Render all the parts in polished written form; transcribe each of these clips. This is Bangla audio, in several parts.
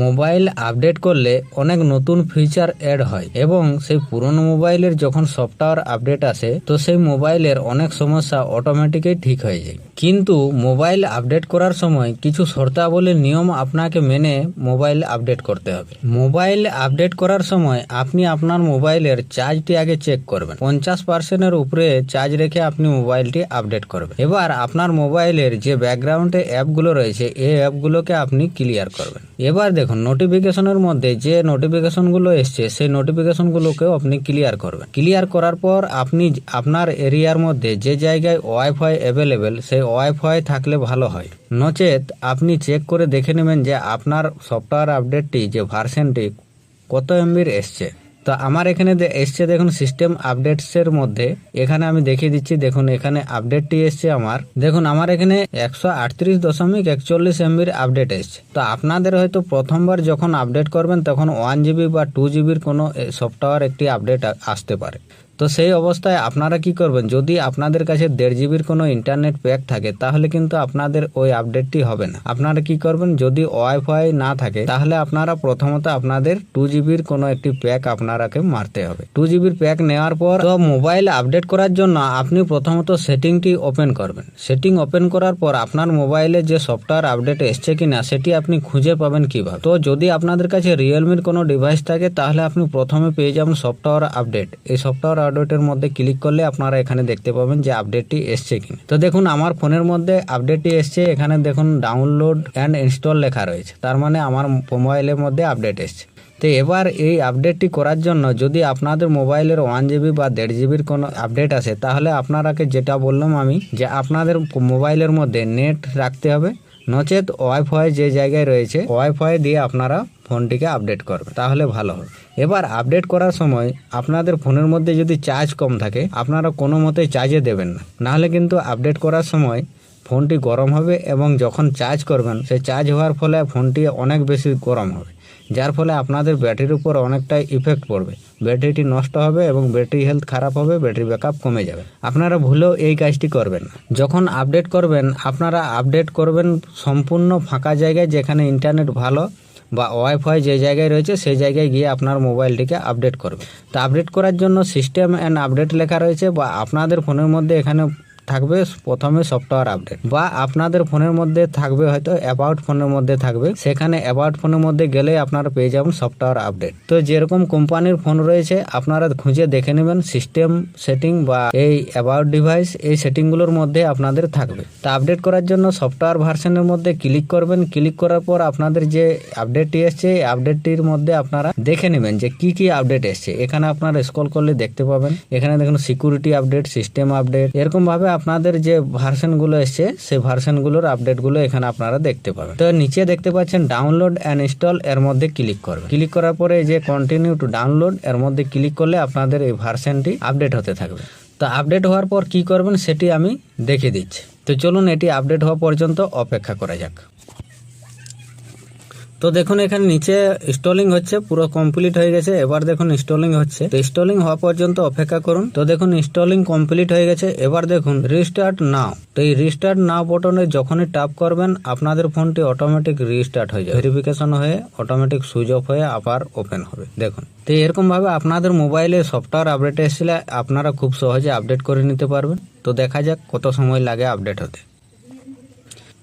মোবাইল আপডেট করলে অনেক নতুন ফিচার অ্যাড হয় এবং সেই পুরনো মোবাইলের যখন সফটওয়্যার আপডেট আসে তো সেই মোবাইলের অনেক সমস্যা অটোমেটিকই ঠিক হয়ে যায়। কিন্তু মোবাইল আপডেট করার সময় কিছু শর্তাবলীর নিয়ম আপনাকে মেনে মোবাইল আপডেট করতে হবে। মোবাইল আপডেট করার সময় আপনি আপনার মোবাইলের চার্জটি আগে চেক করবেন। 50%-এর উপরে চার্জ রেখে আপনি মোবাইলটি আপডেট করবেন। এবার আপনার মোবাইলের যে ব্যাকগ্রাউন্ডে অ্যাপগুলো রয়েছে এই অ্যাপগুলোকে আপনি ক্লিয়ার করবেন। এবার দেখুন নোটিফিকেশনের মধ্যে যে নোটিফিকেশনগুলো এসছে সেই নোটিফিকেশনগুলোকেও আপনি ক্লিয়ার করবেন। ক্লিয়ার করার পর আপনি আপনার এরিয়ার মধ্যে যে জায়গায় ওয়াইফাই অ্যাভেলেবেল সেই ওয়াইফাই থাকলে ভালো হয়, নচেত আপনি চেক করে দেখে নেবেন যে আপনার সফটওয়্যার আপডেটটি যে ভার্সনটি কত এমবির এসছে। তো আমার এখানে এসছে দেখুন সিস্টেম আপডেটসের মধ্যে, এখানে আমি দেখিয়ে দিচ্ছি। দেখুন এখানে আপডেটটি এসছে আমার, দেখুন আমার এখানে 138.41 এমবির আপডেট এসছে। তো আপনাদের হয়তো প্রথমবার যখন আপডেট করবেন তখন 1 GB বা 2 GBর কোনো সফটওয়্যার একটি আপডেট আসতে পারে। তো সেই অবস্থায় আপনারা কি করবেন, যদি আপনাদের কাছে 1.5 GBর কোনো ইন্টারনেট প্যাক থাকে তাহলে কিন্তু আপনাদের ওই আপডেটটি হবে না। আপনারা কি করবেন, যদি ওয়াইফাই না থাকে তাহলে আপনারা প্রথমত আপনাদের 2 GBর কোনো একটি প্যাক আপনারাকে মারতে হবে। 2 GBর প্যাক নেওয়ার পর তো মোবাইল আপডেট করার জন্য আপনি প্রথমত সেটিংটি ওপেন করবেন। সেটিং ওপেন করার পর আপনার মোবাইলে যে সফটওয়্যার আপডেট এসছে কিনা সেটি আপনি খুঁজে পাবেন কিভাবে। তো যদি আপনাদের কাছে রিয়েলমির কোনো ডিভাইস থাকে তাহলে আপনি প্রথমে পেয়ে যাবেন সফটওয়্যার আপডেট। এই সফটওয়্যার আপডেটের মধ্যে ক্লিক করলে আপনারা এখানে দেখতে পাবেন যে আপডেটটি এসছে কিনা। তো দেখুন আমার ফোনের মধ্যে আপডেটটি এসছে, এখানে দেখুন ডাউনলোড অ্যান্ড ইনস্টল লেখা রয়েছে, তার মানে আমার মোবাইলের মধ্যে আপডেট এসছে। তো এবার এই আপডেটটি করার জন্য যদি আপনাদের মোবাইলের 1 GB বা 1.5 GBর কোনো আপডেট আসে তাহলে আপনারাকে যেটা বললাম আমি, যে আপনাদের মোবাইলের মধ্যে নেট রাখতে হবে, নচেত ওয়াইফাই যে জায়গায় রয়েছে ওয়াইফাই দিয়ে আপনারা ফোনটিকে আপডেট করবেন, তাহলে ভালো হবে। এবার আপডেট করার সময় আপনাদের ফোনের মধ্যে যদি চার্জ কম থাকে আপনারা কোনো মতেই চার্জে দেবেন না, নাহলে কিন্তু আপডেট করার সময় ফোনটি গরম হবে এবং যখন চার্জ করবেন সেই চার্জ হওয়ার ফলে ফোনটি অনেক বেশি গরম হবে, যার ফলে আপনাদের ব্যাটারির উপর অনেকটাই ইফেক্ট পড়বে, ব্যাটারিটি নষ্ট হবে এবং ব্যাটারি হেলথ খারাপ হবে, ব্যাটারি ব্যাকআপ কমে যাবে। আপনারা ভুলেও এই কাজটি করবেন না। যখন আপডেট করবেন আপনারা আপডেট করবেন সম্পূর্ণ ফাঁকা জায়গায়, যেখানে ইন্টারনেট ভালো বা ওয়াইফাই যে জায়গায় রয়েছে সেই জায়গায় গিয়ে আপনার মোবাইলটিকে আপডেট করবে। তো আপডেট করার জন্য সিস্টেম অ্যান্ড আপডেট লেখা রয়েছে, বা আপনাদের ফোনের মধ্যে এখানে থাকবে প্রথমে সফটওয়্যার আপডেট, বা আপনাদের ফোনের মধ্যে থাকবে হয়তো অ্যাবাউট ফোনের মধ্যে থাকবে, সেখানে অ্যাবাউট ফোনের মধ্যে গেলে আপনারা পেয়ে যাবেন সফটওয়্যার আপডেট। তো যেরকম কোম্পানির ফোন রয়েছে আপনারা খুঁজে দেখে নেবেন সিস্টেম সেটিং বা এই অ্যাবাউট ডিভাইস, এই সেটিংগুলোর মধ্যে আপনাদের থাকবে। তো আপডেট করার জন্য সফটওয়্যার ভার্সনের মধ্যে ক্লিক করবেন। ক্লিক করার পর আপনাদের যে আপডেটটি এসছে এই আপডেটটির মধ্যে আপনারা দেখে নেবেন যে কি কি আপডেট এসছে। এখানে আপনারা স্ক্রল করলে দেখতে পাবেন, এখানে দেখুন সিকিউরিটি আপডেট, সিস্টেম আপডেট, এরকম ভাবে আপনাদের যে ভার্সনগুলো এসছে সেই ভার্সনগুলোর আপডেটগুলো এখানে আপনারা দেখতে পাবেন। তো নিচে দেখতে পাচ্ছেন ডাউনলোড অ্যান্ড ইনস্টল, এর মধ্যে ক্লিক করবেন। ক্লিক করার পরে যে কন্টিনিউ টু ডাউনলোড এর মধ্যে ক্লিক করলে আপনাদের এই ভার্সনটি আপডেট হতে থাকবে। তো আপডেট হওয়ার পর কি করবেন সেটি আমি দেখিয়ে দিচ্ছি। তো চলুন এটি আপডেট হওয়া পর্যন্ত অপেক্ষা করা যাক। তো দেখুন এখানে নিচে ইনস্টলিং হচ্ছে, পুরো কমপ্লিট হয়ে গেছে। এবার দেখুন ইনস্টলিং হচ্ছে, তো ইনস্টলিং হওয়া পর্যন্ত অপেক্ষা করুন। তো দেখুন ইনস্টলিং কমপ্লিট হয়ে গেছে। এবার দেখুন রিস্টার্ট নাও। তো এই রিস্টার্ট নাও বটনে যখনই টাপ করবেন আপনাদের ফোনটি অটোমেটিক রিস্টার্ট হয়ে যাবে, ভেরিফিকেশন হয়ে অটোমেটিক সুইচ অফ হয়ে আবার ওপেন হবে। দেখুন তো এরকম ভাবে আপনাদের মোবাইলে সফটওয়্যার আপডেট এসেলে আপনারা খুব সহজে আপডেট করে নিতে পারবেন। তো দেখা যাক কত সময় লাগে আপডেট হতে।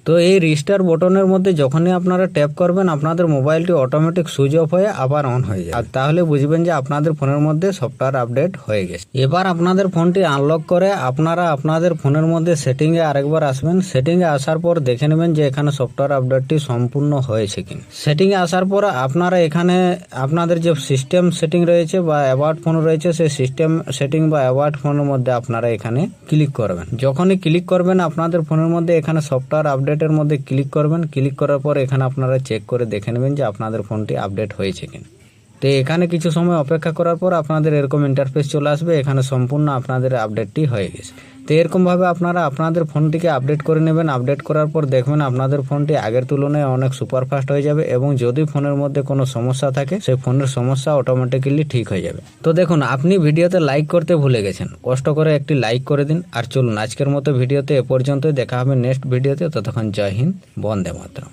তো এই রিস্টার্ট বটনের মধ্যে যখনই আপনারা ট্যাপ করবেন আপনাদের মোবাইলটি অটোমেটিক সুইচ অফ হয়ে আবার অন হয়ে যাবে, আর তাহলে বুঝবেন যে আপনাদের ফোনের মধ্যে সফটওয়্যার আপডেট হয়ে গেছে। এবার আপনাদের ফোনটি আনলক করে আপনারা আপনাদের ফোনের মধ্যে সেটিংয়ে আরেকবার আসবেন। সেটিংয়ে আসার পর দেখে নেবেন যে এখানে সফটওয়্যার আপডেটটি সম্পূর্ণ হয়েছে কিনা। সেটিংয়ে আসার পর আপনারা এখানে আপনাদের যে সিস্টেম সেটিং রয়েছে বা অ্যাবাউট ফোন রয়েছে সেই সিস্টেম সেটিং বা অ্যাবাউট ফোনের মধ্যে আপনারা এখানে ক্লিক করবেন। যখনই ক্লিক করবেন আপনাদের ফোনের মধ্যে এখানে সফটওয়্যার আপডেট এর মধ্যে ক্লিক করবেন। ক্লিক করার পর এখানে আপনারা চেক করে দেখে নেবেন যে আপনাদের ফোনটি আপডেট হয়েছে কিনা। তো এখানে কিছু সময় অপেক্ষা করার পর আপনাদের এরকম ইন্টারফেস চলে আসবে, এখানে সম্পূর্ণ আপনাদের আপডেটটি হয়ে গেছে। তো এরকমভাবে আপনারা আপনাদের ফোনটিকে আপডেট করে নেবেন। আপডেট করার পর দেখবেন আপনাদের ফোনটি আগের তুলনায় অনেক সুপারফাস্ট হয়ে যাবে, এবং যদি ফোনের মধ্যে কোনো সমস্যা থাকে সেই ফোনের সমস্যা অটোমেটিক্যালি ঠিক হয়ে যাবে। তো দেখুন আপনি ভিডিওতে লাইক করতে ভুলে গেছেন, কষ্ট করে একটি লাইক করে দিন। আর চলুন আজকের মতো ভিডিওতে এ পর্যন্তই, দেখা হবে নেক্সট ভিডিওতে। ততক্ষণ জয় হিন্দ, বন্দে মাতরম।